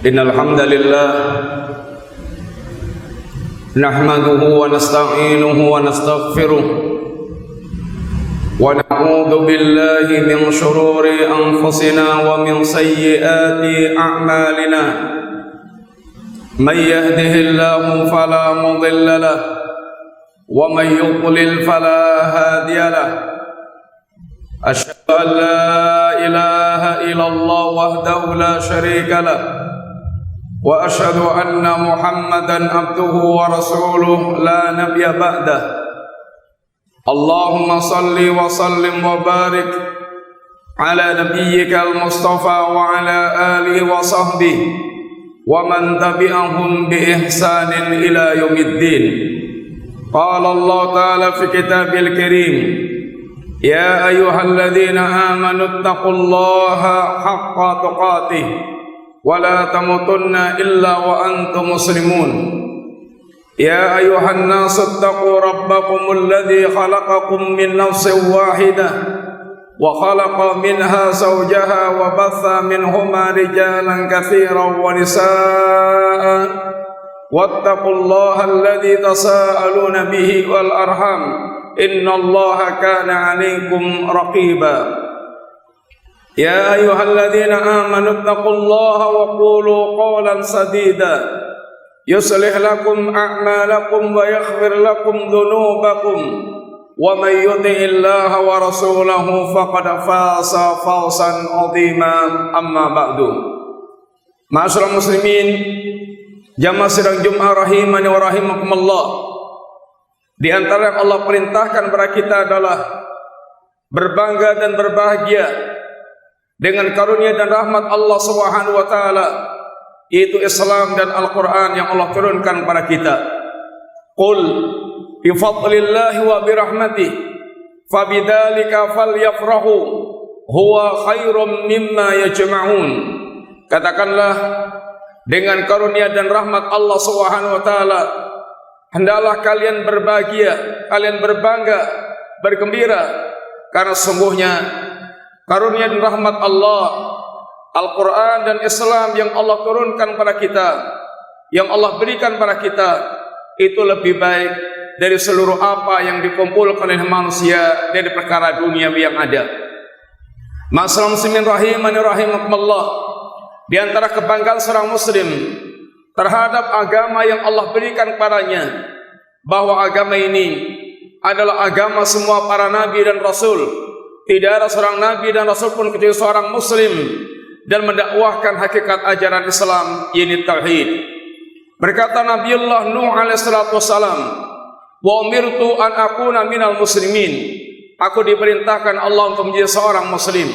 Innal hamdalillah nahmaduhu wa nasta'inuhu wa nastaghfiruh wa na'udzu billahi min shururi anfusina wa min sayyiati a'malina. Man yahdihillahu fala mudilla lahu wa man yudlil fala hadiya lahu. Asyhadu an la ilaha illallah wahdahu la syarika lahu wa asyhadu anna Muhammadan abduhu wa rasuluh la nabiyya ba'dah. Allahumma salli wa sallim wa barik ala nabiyyika al-mustafa wa ala alihi wa sahbihi wa man tabi'ahum bi ihsanin ila yaumiddin. Qala Allah ta'ala fi kitabil karim, ya ayyuhalladzina amanu taqullaha haqqa tuqatih wa la tamutunna illa wa antum muslimun. Ya ayyuhan nasu taqu rabbakumul ladzi khalaqakum min nafsin wahidah wa khalaqa minha zawjaha wa batha minhuma rijalan katsiran wa nisaa wattaqullaha alladzi tasaaluna bihi wal arham innallaha kana 'alaykum raqiba. Ya ayyuhalladzina amanu taqullaha wa qulu qawlan sadida yuslih lakum a'malakum wa yaghfir lakum dhunubakum wa may yuti'illaha wa rasulahu faqad faza fawzan 'azima. Amma ba'du. Ma'asyiral muslimin, jamaah sidang Jumat rahimani wa rahimakumullah. Di antara yang Allah perintahkan kepada kita adalah berbangga dan berbahagia dengan karunia dan rahmat Allah Subhanahu wa taala, yaitu Islam dan Al-Qur'an yang Allah turunkan kepada kita. Qul bi fadlillahi wa bi rahmatihi fabidzalika falyafrahu huwa khairum mimma yajma'un. Katakanlah, dengan karunia dan rahmat Allah Subhanahu wa taala hendaklah kalian berbahagia, kalian berbangga, bergembira, karena sungguhnya karunia dan rahmat Allah, Al-Quran dan Islam yang Allah turunkan pada kita, yang Allah berikan pada kita, itu lebih baik dari seluruh apa yang dikumpulkan oleh manusia dari perkara dunia yang ada. Ma'asyiral muslimin rahimani rahimakumullah, di antara kebanggaan seorang muslim terhadap agama yang Allah berikan kepadanya, bahwa agama ini adalah agama semua para nabi dan rasul. Tidak ada seorang nabi dan rasul pun kecuali seorang muslim dan mendakwahkan hakikat ajaran Islam, yaitu tauhid. Berkata Nabiullah Nuh alaihissalatu wassalam, wa umirtu an akuna minal muslimin. Aku diperintahkan Allah untuk menjadi seorang muslim.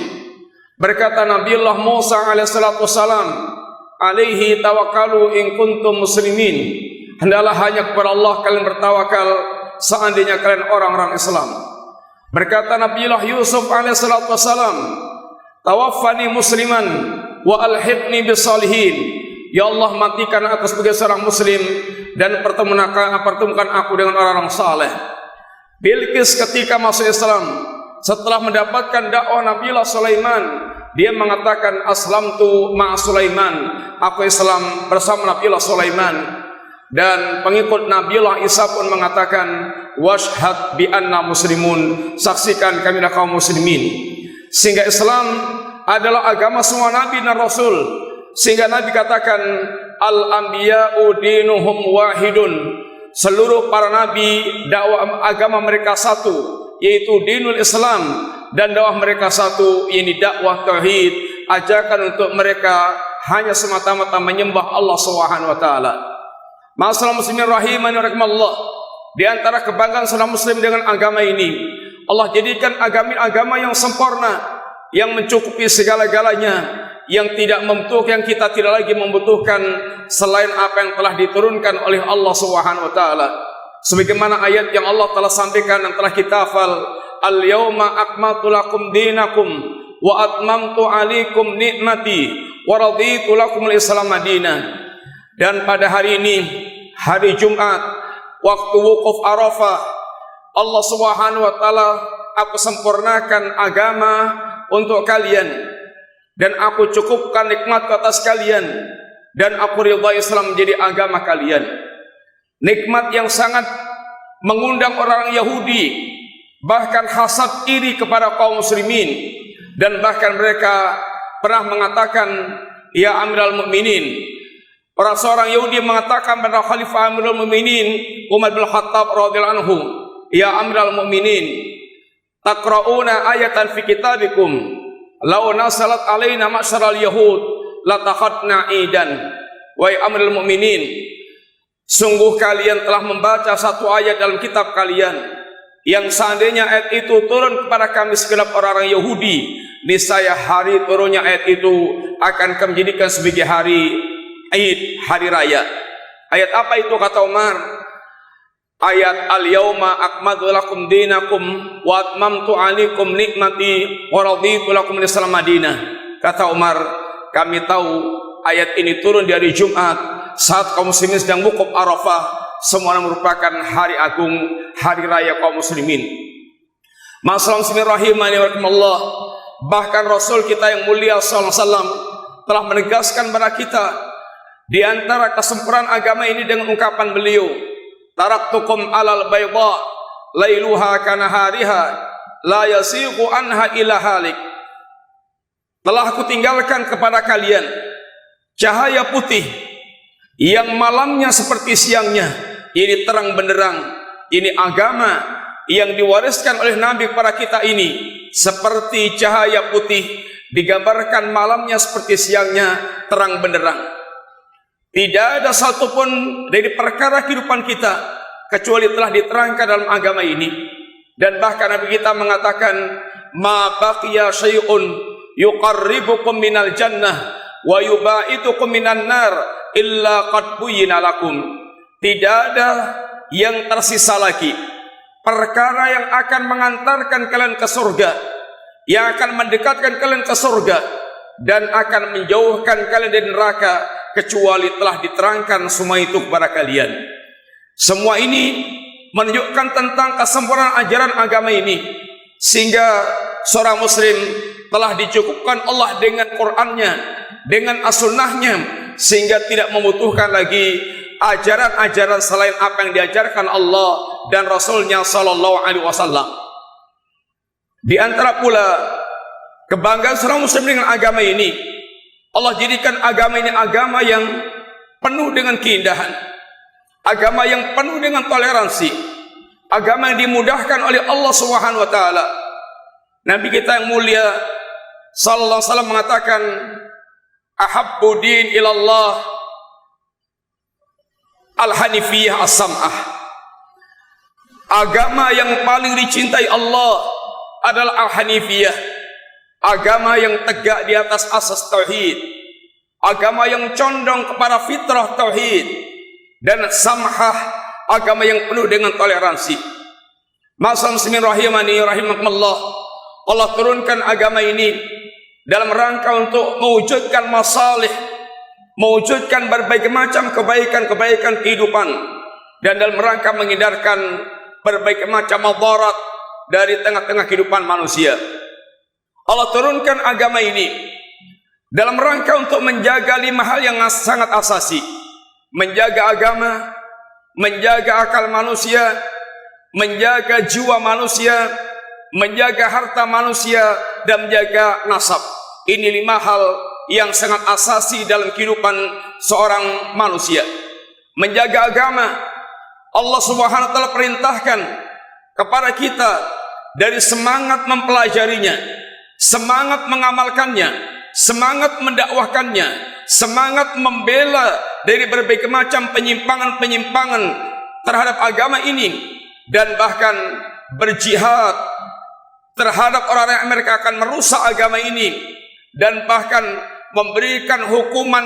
Berkata Nabiullah Musa alaihissalatu wassalam, alaihi tawakkalu in kuntum muslimin. Hendaklah hanya kepada Allah kalian bertawakal seandainya kalian orang-orang Islam. Berkata Nabiullah Yusuf alaihissalatu wassalam, tawaffani musliman wa alhiqni bisalihin. Ya Allah, matikan aku sebagai seorang muslim dan pertemukan aku dengan orang-orang saleh. Bilqis ketika masuk Islam, setelah mendapatkan dakwah Nabiullah Sulaiman, dia mengatakan aslamtu ma'a Sulaiman, aku Islam bersama Nabiullah Sulaiman. Dan pengikut Nabiullah Isa pun mengatakan washhad bi anna muslimun, saksikan kami adalah kaum muslimin. Sehingga Islam adalah agama semua nabi dan rasul. Sehingga Nabi katakan al-anbiya'u dinuhum wahidun, seluruh para nabi dakwah agama mereka satu, yaitu dinul Islam, dan dakwah mereka satu, ini dakwah tauhid, ajakan untuk mereka hanya semata-mata menyembah Allah Subhanahu wa taala. Ma'asyiral muslimin rahimani rahimakumullah, di antara kebanggaan seorang muslim dengan agama ini, Allah jadikan agama yang sempurna, yang mencukupi segala-galanya, yang tidak membutuhkan, yang kita tidak lagi membutuhkan selain apa yang telah diturunkan oleh Allah Subhanahu wa taala. Sebagaimana ayat yang Allah telah sampaikan yang telah kita hafal, al-yauma akmaltu lakum dinakum wa atmamtu alaikum nikmati wa raditu lakumul Islam madina. Dan pada hari ini, hari Jumat, waktu wukuf Arafah, Allah Subhanahu wa taala, aku sempurnakan agama untuk kalian dan aku cukupkan nikmat ke atas kalian. dan aku ridha Islam menjadi agama kalian. Nikmat yang sangat mengundang orang Yahudi, bahkan hasad iri kepada kaum muslimin, dan bahkan mereka pernah mengatakan, ya Amirul Mukminin. Orang seorang Yahudi mengatakan pada Khalifah Amirul Mukminin Umar bin Khattab radhiyallahu anhu, ya Amirul Mukminin, taqra'una ayatan fi kitabikum law nasalat alaina ma'syaral yahud latakhadna idan. Wahai Amirul Mukminin, sungguh kalian telah membaca satu ayat dalam kitab kalian yang seandainya ayat itu turun kepada kami segenap orang-orang Yahudi, niscaya hari turunnya ayat itu akan kami jadikan sebagai hari Id, hari raya. Ayat apa itu kata Umar? Ayat al-yauma akmaltu lakum dinakum wa atmamtu alaikum nikmati wa raditu lakum al-islam madinah. Kata Umar, kami tahu ayat ini turun di hari Jumat saat kaum muslimin sedang wukuf Arafah, semuanya merupakan hari agung, hari raya kaum muslimin. Masalah muslimin rahimani wa rahimakumullah, bahkan Rasul kita yang mulia sallallahu alaihi wasallam telah menegaskan kepada kita di antara kesempurnaan agama ini dengan ungkapan beliau, taraktukum alal bayda lailuha kanahariha la yasiqu anha ila halik. Telah aku tinggalkan kepada kalian cahaya putih yang malamnya seperti siangnya. Ini terang benderang, ini agama yang diwariskan oleh Nabi kepada kita ini, seperti cahaya putih digambarkan malamnya seperti siangnya, terang benderang. Tidak ada satupun dari perkara kehidupan kita kecuali telah diterangkan dalam agama ini. Dan bahkan Nabi kita mengatakan, ma baqiya syai'un yuqarribukum minal jannah wa yubaidukum minan nar illa qad buyyina lakum. Tidak ada yang tersisa lagi perkara yang akan mengantarkan kalian ke surga, yang akan mendekatkan kalian ke surga, dan akan menjauhkan kalian dari neraka, kecuali telah diterangkan semua itu kepada kalian. Semua ini menunjukkan tentang kesempurnaan ajaran agama ini, sehingga seorang muslim telah dicukupkan Allah dengan Qur'annya, dengan as-sunnahnya, sehingga tidak membutuhkan lagi ajaran-ajaran selain apa yang diajarkan Allah dan Rasulnya sallallahu alaihi wasallam. Di antara pula kebanggaan seorang muslim dengan agama ini, Allah jadikan agama ini agama yang penuh dengan keindahan, agama yang penuh dengan toleransi, agama yang dimudahkan oleh Allah Subhanahu wa taala. Nabi kita yang mulia sallallahu alaihi wasallam mengatakan, ahabbu din ilallah al-hanifiyah as-sam'ah. Agama yang paling dicintai Allah adalah al-hanifiyah, agama yang tegak di atas asas tauhid, agama yang condong kepada fitrah tauhid, dan samhah, agama yang penuh dengan toleransi. Masa muslimin rahimani rahimakumullah, Allah turunkan agama ini dalam rangka untuk mewujudkan masalih, mewujudkan berbagai macam kebaikan-kebaikan kehidupan, dan dalam rangka menghindarkan berbagai macam madarat dari tengah-tengah kehidupan manusia. Allah turunkan agama ini dalam rangka untuk menjaga 5 hal yang sangat asasi: menjaga agama, menjaga akal manusia, menjaga jiwa manusia, menjaga harta manusia, dan menjaga nasab. Ini 5 hal yang sangat asasi dalam kehidupan seorang manusia. Menjaga agama, Allah Subhanahu wa taala perintahkan kepada kita dari semangat mempelajarinya, semangat mengamalkannya, semangat mendakwahkannya, semangat membela dari berbagai macam penyimpangan-penyimpangan terhadap agama ini, dan bahkan berjihad terhadap orang-orang yang mereka akan merusak agama ini, dan bahkan memberikan hukuman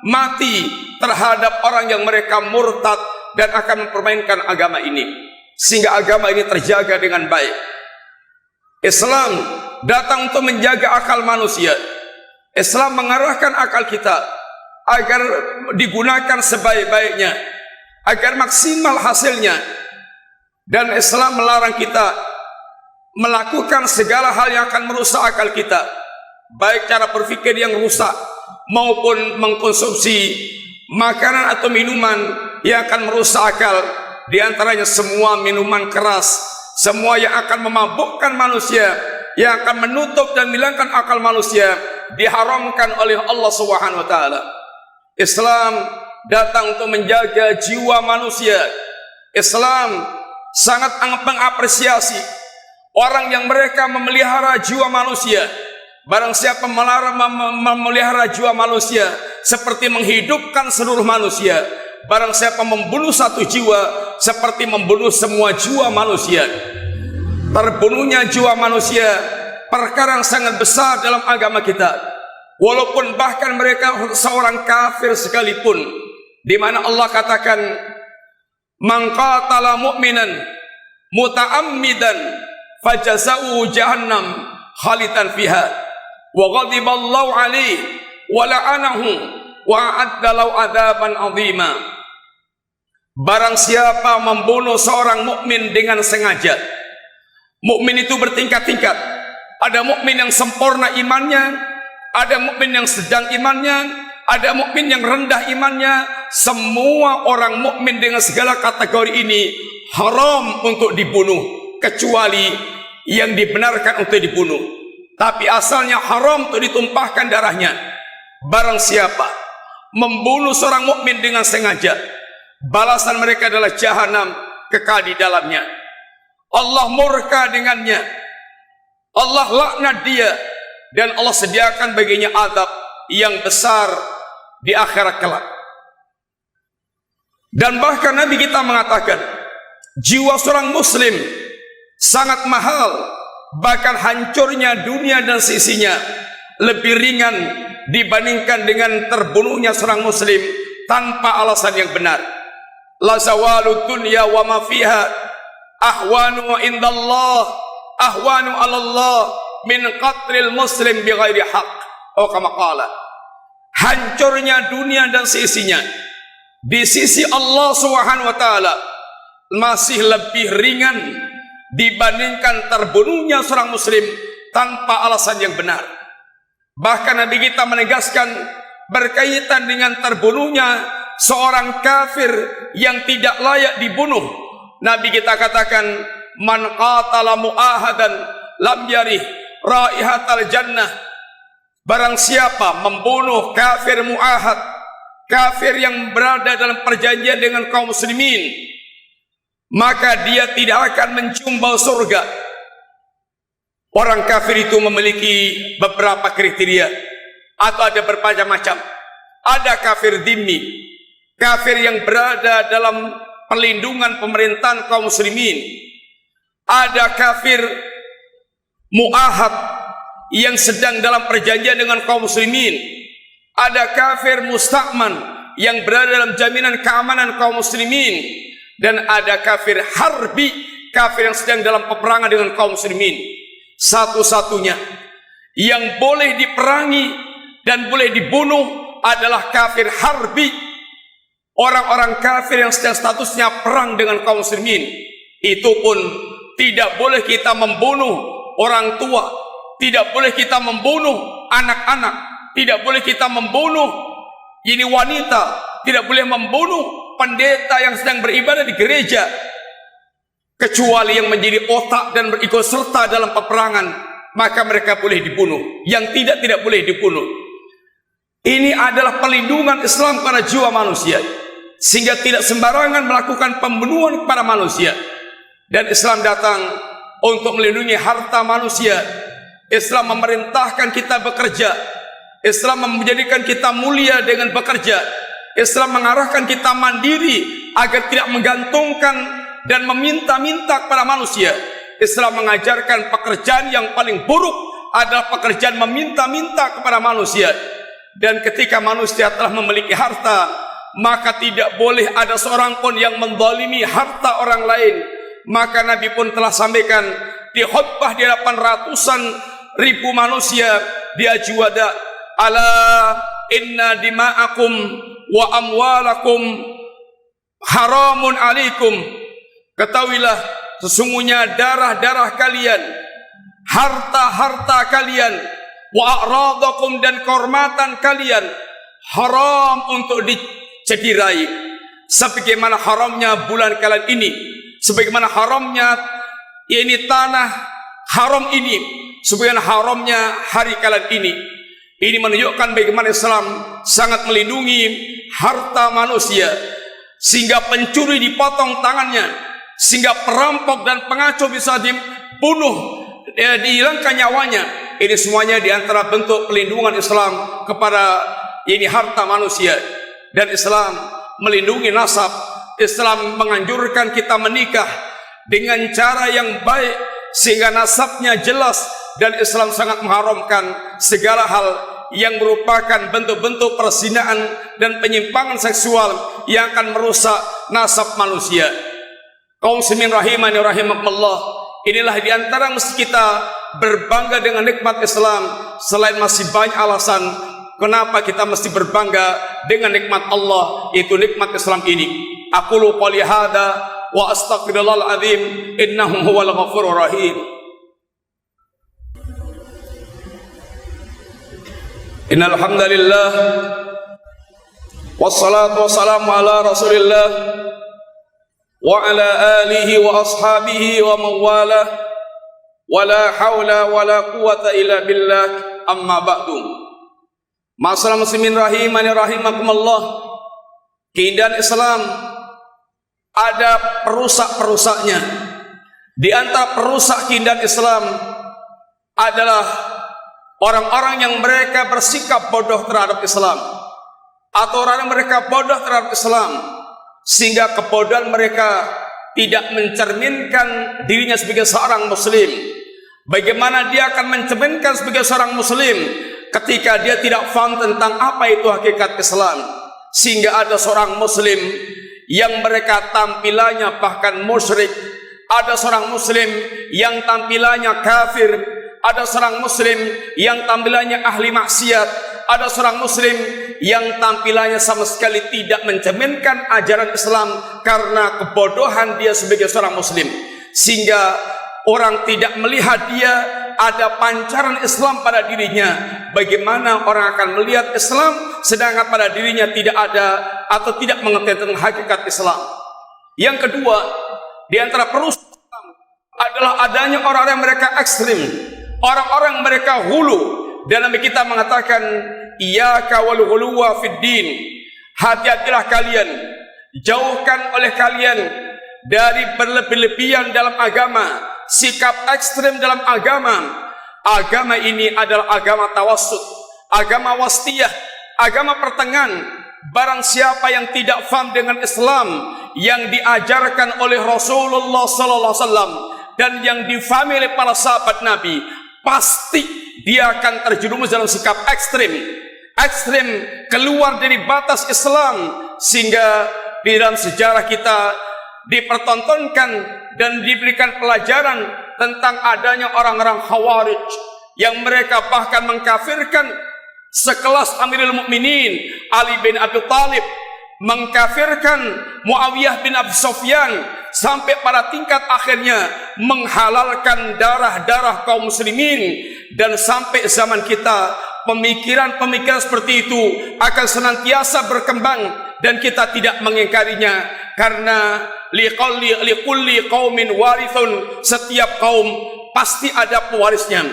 mati terhadap orang yang mereka murtad dan akan mempermainkan agama ini, sehingga agama ini terjaga dengan baik. Islam datang untuk menjaga akal manusia. Islam mengarahkan akal kita agar digunakan sebaik-baiknya, agar maksimal hasilnya. Dan Islam melarang kita melakukan segala hal yang akan merusak akal kita, baik cara berpikir yang rusak, maupun mengkonsumsi makanan atau minuman yang akan merusak akal. Di antaranya semua minuman keras, semua yang akan memabukkan manusia, yang akan menutup dan menghilangkan akal manusia, diharamkan oleh Allah Subhanahu wa taala. Islam datang untuk menjaga jiwa manusia. Islam sangat mengapresiasi orang yang mereka memelihara jiwa manusia. Barang siapa memelihara jiwa manusia seperti menghidupkan seluruh manusia. Barang siapa membunuh satu jiwa seperti membunuh semua jiwa manusia. Terbunuhnya jiwa manusia perkara yang sangat besar dalam agama kita. Walaupun bahkan mereka seorang kafir sekalipun, di mana Allah katakan, "Man qatala mu'minan muta'ammidan fajaza'u jahannam khalidan fiha wa ghadiballahu alaihi wa la'anahu wa a'adda lahu adzaban 'azima." Barang siapa membunuh seorang mukmin dengan sengaja. Mukmin itu bertingkat-tingkat. Ada mukmin yang sempurna imannya, ada mukmin yang sedang imannya, ada mukmin yang rendah imannya. Semua orang mukmin dengan segala kategori ini haram untuk dibunuh, kecuali yang dibenarkan untuk dibunuh. Tapi asalnya haram untuk ditumpahkan darahnya. Barang siapa membunuh seorang mukmin dengan sengaja, balasan mereka adalah jahanam, kekal di dalamnya. Allah murka dengannya, Allah laknat dia, dan Allah sediakan baginya azab yang besar di akhirat kelak. Dan bahkan Nabi kita mengatakan, jiwa seorang muslim sangat mahal, bahkan hancurnya dunia dan sisinya lebih ringan dibandingkan dengan terbunuhnya seorang muslim tanpa alasan yang benar. La zawalu dunya wa ma fiha ahwanu indallah ahwanu 'ala Allah min qatlil muslim bighairi haq. Oh, kama qala. Hancurnya dunia dan seisinya di sisi Allah Subhanahu wa taala masih lebih ringan dibandingkan terbunuhnya seorang muslim tanpa alasan yang benar. Bahkan Nabi kita menegaskan berkaitan dengan terbunuhnya seorang kafir yang tidak layak dibunuh. Nabi kita katakan, man qatala mu'ahadan lam yarih raihatal jannah. Barang siapa membunuh kafir mu'ahad, kafir yang berada dalam perjanjian dengan kaum muslimin, maka dia tidak akan mencium bau surga. Orang kafir itu memiliki beberapa kriteria atau ada bermacam-macam. Ada kafir dhimmi, kafir yang berada dalam perlindungan pemerintahan kaum muslimin. Ada kafir mu'ahad yang sedang dalam perjanjian dengan kaum muslimin. Ada kafir musta'man yang berada dalam jaminan keamanan kaum muslimin. Dan ada kafir harbi, kafir yang sedang dalam peperangan dengan kaum muslimin. Satu-satunya yang boleh diperangi dan boleh dibunuh adalah kafir harbi. Orang-orang kafir yang sedang statusnya perang dengan kaum muslimin. Itu pun tidak boleh kita membunuh orang tua, tidak boleh kita membunuh anak-anak, tidak boleh kita membunuh ini wanita, tidak boleh membunuh pendeta yang sedang beribadah di gereja, kecuali yang menjadi otak dan berikut serta dalam peperangan, maka mereka boleh dibunuh. Yang tidak boleh dibunuh. Ini adalah pelindungan Islam kepada jiwa manusia, sehingga tidak sembarangan melakukan pembunuhan kepada manusia. Dan Islam datang untuk melindungi harta manusia. Islam memerintahkan kita bekerja. Islam menjadikan kita mulia dengan bekerja. Islam mengarahkan kita mandiri agar tidak menggantungkan dan meminta-minta kepada manusia. Islam mengajarkan pekerjaan yang paling buruk adalah pekerjaan meminta-minta kepada manusia. Dan ketika manusia telah memiliki harta, maka tidak boleh ada seorang pun yang menzalimi harta orang lain. Maka Nabi pun telah sampaikan di khutbah di hadapan ratusan ribu manusia di Ajwada, ala inna dima'akum wa amwalakum haramun alaikum. Ketahuilah, sesungguhnya darah-darah kalian, harta-harta kalian, wa a'radakum, dan kehormatan kalian haram untuk dicederai, sebagaimana haramnya bulan kalian ini, sebagaimana haramnya ini tanah haram ini, sebagaimana haramnya hari kalian ini. Ini menunjukkan bagaimana Islam sangat melindungi harta manusia, sehingga pencuri dipotong tangannya, sehingga perampok dan pengacau bisa dibunuh, dihilangkan nyawanya. Ini semuanya diantara bentuk pelindungan Islam kepada ini harta manusia. Dan Islam melindungi nasab. Islam menganjurkan kita menikah dengan cara yang baik sehingga nasabnya jelas, dan Islam sangat mengharamkan segala hal yang merupakan bentuk-bentuk perzinahan dan penyimpangan seksual yang akan merusak nasab manusia. Kaum muslimin rahimani rahimakumullah, inilah diantara mesti kita berbangga dengan nikmat Islam, selain masih banyak alasan kenapa kita mesti berbangga dengan nikmat Allah, yaitu nikmat Islam ini. Aqulu qouli hadza wa astaghfirullahal azim innahu huwal ghafurur rahim. Innal hamdalillah wassalatu wassalamu ala Rasulillah wa ala alihi wa ashabihi wa mawalah, wala haula wala quwata illa billah, amma ba'du. Masalah muslimin rahimani rahimakumullah, keindahan Islam ada perusak-perusaknya. Di antara perusak keindahan Islam adalah orang-orang yang mereka bersikap bodoh terhadap Islam, atau orang yang mereka bodoh terhadap Islam, sehingga kebodohan mereka tidak mencerminkan dirinya sebagai seorang muslim. Bagaimana dia akan mencerminkan sebagai seorang muslim ketika dia tidak paham tentang apa itu hakikat Islam? Sehingga ada seorang muslim yang mereka tampilannya bahkan musyrik, ada seorang muslim yang tampilannya kafir, ada seorang muslim yang tampilannya ahli maksiat, ada seorang muslim yang tampilannya sama sekali tidak mencerminkan ajaran Islam karena kebodohan dia sebagai seorang muslim, sehingga orang tidak melihat dia ada pancaran Islam pada dirinya. Bagaimana orang akan melihat Islam sedangkan pada dirinya tidak ada atau tidak mengerti tentang hakikat Islam? Yang kedua, di antara perusak Islam adalah adanya orang-orang yang mereka ekstrim, orang-orang mereka hulu. Dalam kita mengatakan iyyaka wal ghuluwa fid din, hati-hatilah kalian, jauhkan oleh kalian dari berlebih-lebihan dalam agama, sikap ekstrim dalam agama. Agama ini adalah agama tawassut, agama wastiyah, agama pertengahan. Barang siapa yang tidak faham dengan Islam yang diajarkan oleh Rasulullah sallallahu alaihi wasallam dan yang difahami oleh para sahabat Nabi, pasti dia akan terjerumus dalam sikap ekstrim, keluar dari batas Islam, sehingga di dalam sejarah kita dipertontonkan dan diberikan pelajaran tentang adanya orang-orang Khawarij yang mereka bahkan mengkafirkan sekelas Amirul Mukminin Ali bin Abi Thalib, mengkafirkan Muawiyah bin Abi Sufyan, sampai pada tingkat akhirnya menghalalkan darah-darah kaum muslimin. Dan sampai zaman kita pemikiran-pemikiran seperti itu akan senantiasa berkembang dan kita tidak mengingkarinya, karena likulli qaumin warithun, setiap kaum pasti ada pewarisnya.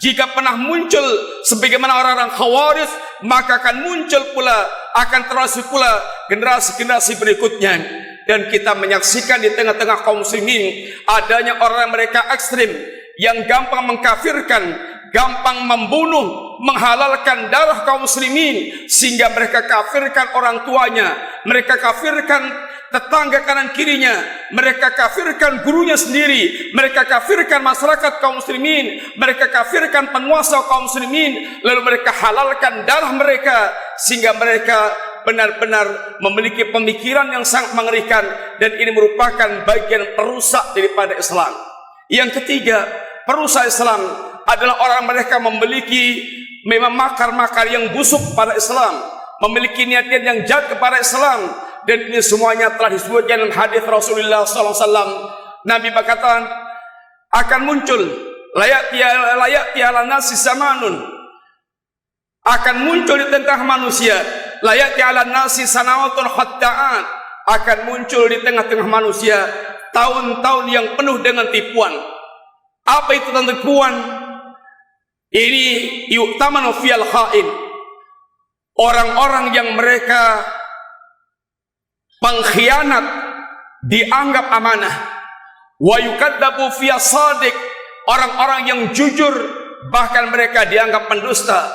Jika pernah muncul sebagaimana orang-orang Khawarij, maka akan muncul pula, akan terus pula generasi-generasi berikutnya. Dan kita menyaksikan di tengah-tengah kaum muslimin adanya orang mereka ekstrim yang gampang mengkafirkan, gampang membunuh, menghalalkan darah kaum muslimin, sehingga mereka kafirkan orang tuanya, mereka kafirkan tetangga kanan kirinya, mereka kafirkan gurunya sendiri, mereka kafirkan masyarakat kaum muslimin, mereka kafirkan penguasa kaum muslimin, lalu mereka halalkan darah mereka, sehingga mereka benar-benar memiliki pemikiran yang sangat mengerikan, dan ini merupakan bagian perusak daripada Islam. Yang ketiga, perusak Islam adalah orang mereka memiliki memang makar-makar yang busuk pada Islam, memiliki niat-niat yang jahat kepada Islam. Dan ini semuanya telah disebutkan dalam hadis Rasulullah SAW. Nabi berkata, akan muncul layak tiala nasi zamanun, akan muncul di tengah manusia. La ya'ti 'alan nasi sanawatun khatta'an, akan muncul di tengah-tengah manusia tahun-tahun yang penuh dengan tipuan. Apa itu tentang tipuan? Ini yu'tamanu fiyal kha'in, orang-orang yang mereka pengkhianat dianggap amanah. Wa yukaddabu fiyas sadiq, orang-orang yang jujur bahkan mereka dianggap pendusta.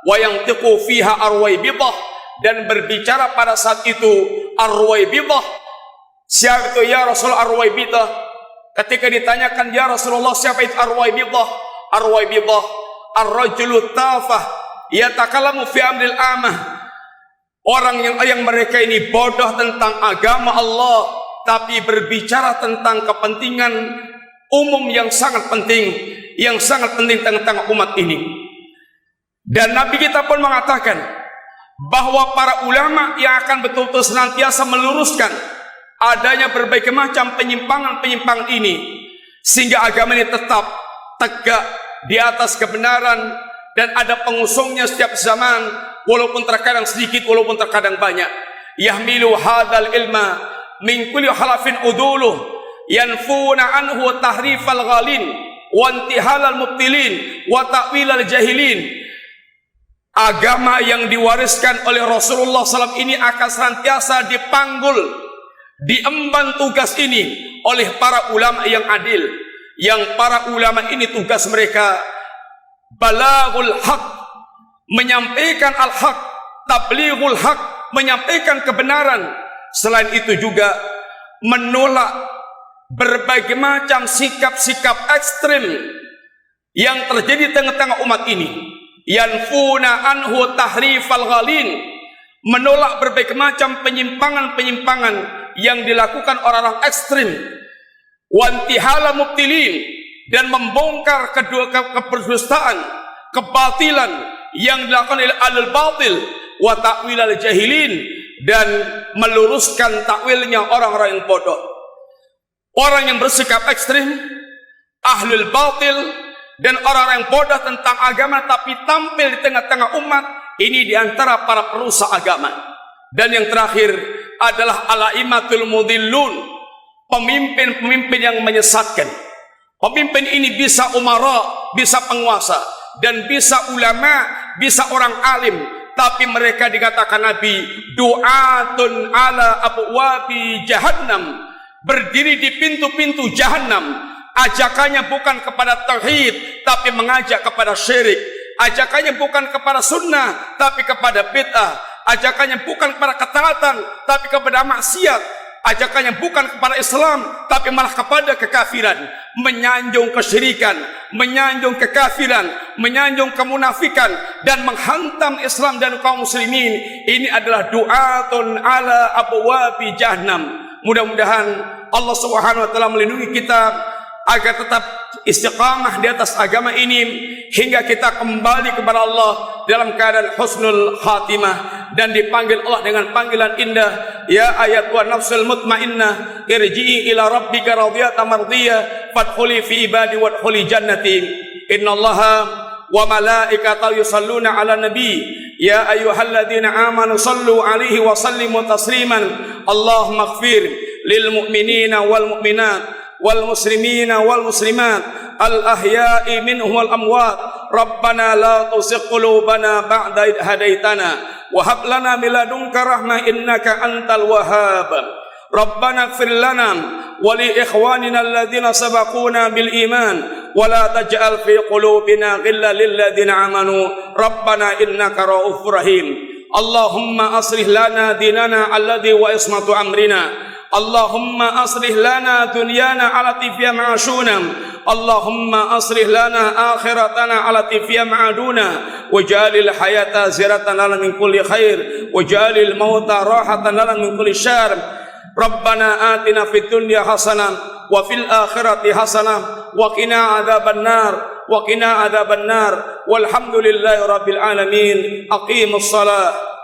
Wa yantiqu fiha arwaibidah, dan berbicara pada saat itu arwaibidah. Siapa itu ya Rasul arwaibidah? Ketika ditanyakan ya Rasulullah siapa itu arwaibidah? Arwaibidah ar-rajulu tafah yatakallamu fi amril amah, orang yang mereka ini bodoh tentang agama Allah, tapi berbicara tentang kepentingan umum yang sangat penting tentang umat ini. Dan Nabi kita pun mengatakan bahwa para ulama yang akan betul-betul senantiasa meluruskan adanya berbagai macam penyimpangan-penyimpangan ini, sehingga agama ini tetap tegak di atas kebenaran dan ada pengusungnya setiap zaman, walaupun terkadang sedikit, walaupun terkadang banyak. Yahmilu hadzal ilma min kulli halafin uduluh yanfuna anhu tahrifal ghalin wa intihalal mubtilin wa ta'wilal jahilin. Agama yang diwariskan oleh Rasulullah SAW ini akan senantiasa dipanggul, diemban tugas ini oleh para ulama yang adil, yang para ulama ini tugas mereka balaghul haq, menyampaikan al-haq, tablighul haq, menyampaikan kebenaran. Selain itu juga menolak berbagai macam sikap-sikap ekstrim yang terjadi di tengah-tengah umat ini. Yanfuna anhu tahrifal ghalin, menolak berbagai macam penyimpangan-penyimpangan yang dilakukan orang-orang ekstrim. Wantihala mubtilin, dan membongkar kedua keperdustaan, kebatilan yang dilakukan oleh alul batil, wa ta'wilal jahilin, dan meluruskan takwilnya orang-orang yang bodoh. Orang yang bersikap ekstrim, ahlul batil, dan orang-orang yang bodoh tentang agama tapi tampil di tengah-tengah umat ini diantara para perusak agama. Dan yang terakhir adalah alaimatul mudillun, pemimpin-pemimpin yang menyesatkan. Pemimpin ini bisa umara, bisa penguasa, dan bisa ulama, bisa orang alim, tapi mereka dikatakan Nabi du'atun ala abwabi jahannam, berdiri di pintu-pintu jahannam. Ajakannya bukan kepada tauhid, tapi mengajak kepada syirik. Ajakannya bukan kepada sunnah, tapi kepada bid'ah. Ajakannya bukan kepada ketaatan, tapi kepada maksiat. Ajakannya bukan kepada Islam, tapi malah kepada kekafiran. Menyanjung kesyirikan, menyanjung kekafiran, menyanjung kemunafikan, dan menghantam Islam dan kaum muslimin. Ini adalah du'atun ala abwabi jahannam. Mudah-mudahan Allah Subhanahu wa taala melindungi kita agar tetap istiqamah di atas agama ini hingga kita kembali kepada Allah dalam keadaan husnul khatimah dan dipanggil Allah dengan panggilan indah, ya ayatuhan nafsul mutmainnah irji'i ila rabbika radiyatan mardiyah fadkhuli fi ibadi wadkhuli jannati. Innallaha wa malaikatahu yusalluna ala nabi ya ayyuhalladzina amanu sallu alaihi wa sallimu tasliman. Allahumma ighfir lil mu'minina wal mu'minat wal muslimina wal muslimat al ahya'i minhum wal amwat. Rabbana la tuzigh qulubana ba'da idh hadaitana wa hab lana min ladunka rahmah innaka antal wahhab. Rabbana ighfir lana wa li ikhwanina alladhina sabaquna bil iman wa la taj'al fi qulubina ghillan lil ladzina amanu rabbana innaka ra'ufur rahim. Allahumma aslih lana dinana alladhi wa ismatu amrina. Allahumma aslih lana dunyana allati fiha ma'ashuna. Allahumma aslih lana akhiratana allati fiha ma'aduna. Waj'alil hayata ziratan lana min kulli khair, waj'alil mauta rahatan lana min kulli syarr. Rabbana atina fid dunya hasanah wa fil akhirati hasanah wa qina adzaban nar, wa qina adzaban nar. Walhamdulillahi rabbil alamin. Aqimus shalah.